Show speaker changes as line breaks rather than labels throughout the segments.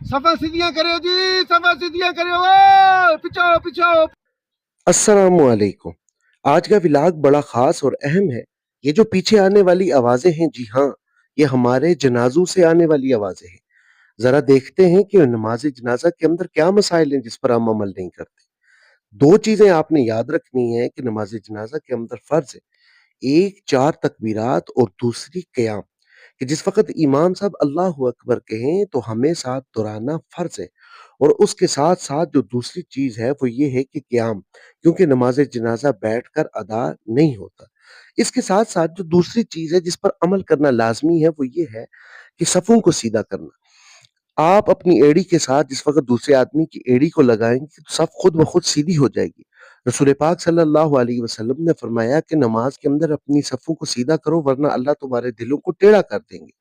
सफा सीधियां करो जी, सफा सीधियां करो, पिछो पिछो।
अस्सलामुअलैकुम। आज का व्लॉग बड़ा ख़ास और अहम है। ये जो पीछे आने वाली आवाज़ें हैं, जी हाँ, ये हमारे जनाज़ों से आने वाली आवाज़ें हैं। ज़रा देखते हैं कि नमाज़ जनाज़ा के अंदर क्या मसाइल हैं जिस पर हम अमल नहीं करते। 2 चीज़ें आपने याद रखनी है कि नमाज़ जनाज़ा के अंदर फ़र्ज़ है। एक 4 तकबीरात और दूसरी क़याम, कि जिस वक़्त इमाम साहब अल्लाहु अकबर कहें तो हमें साथ दोहराना फ़र्ज़ है। और उसके साथ-साथ जो दूसरी चीज़ है वो ये है कि क़याम, क्योंकि नमाज़ जनाज़ा बैठकर अदा नहीं होता। इसके साथ-साथ जो दूसरी चीज़ है जिस पर अमल करना लाज़मी है वो ये है कि सफ़ों को सीधा करना। आप अपनी एड़ी के साथ जिस वक़्त दूसरे आदमी की एड़ी को लगाएँगे तो सफ़ खुद ब खुद सीधी हो जाएगी। रसूल पाक सल्लल्लाहु अलैहि वसल्लम ने फरमाया कि नमाज़ के अंदर अपनी सफ़ों को सीधा करो वरना अल्लाह तुम्हारे दिलों को टेढ़ा कर देंगे।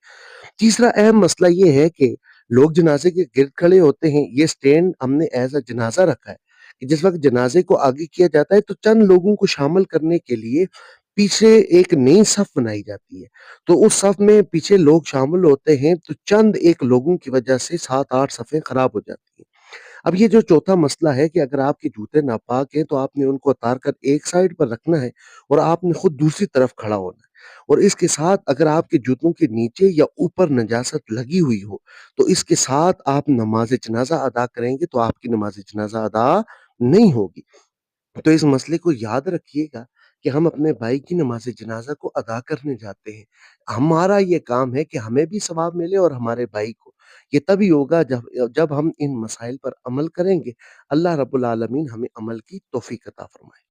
तीसरा अहम मसला ये है कि लोग जनाज़े के गिर्द खड़े होते हैं। ये स्टैंड हमने एज़ अ जनाज़ा रखा है कि जिस वक़्त जनाज़े को आगे किया जाता है तो चंद लोगों को शामिल करने के लिए पीछे एक नई सफ़ बनाई जाती है। तो उस सफ़ में पीछे लोग शामिल होते हैं तो चंद एक लोगों की वजह से 7-8 सफ़ें खराब हो जाती हैं। अब ये जो चौथा मसला है कि अगर आपके जूते नापाक हैं तो आपने उनको उतार कर एक साइड पर रखना है और आपने खुद दूसरी तरफ खड़ा होना है। और इसके साथ अगर आपके जूतों के नीचे या ऊपर नजासत लगी हुई हो तो इसके साथ आप नमाज जनाजा अदा करेंगे तो आपकी नमाज जनाजा अदा नहीं होगी। तो इस मसले को याद रखिएगा कि हम अपने भाई की नमाज जनाजा को अदा करने जाते हैं। हमारा ये काम है कि हमें भी सवाब मिले और हमारे भाई को। ये तभी होगा जब जब हम इन मसाइल पर अमल करेंगे। अल्लाह रब्बुल आलमीन हमें अमल की तौफीक अता फरमाए।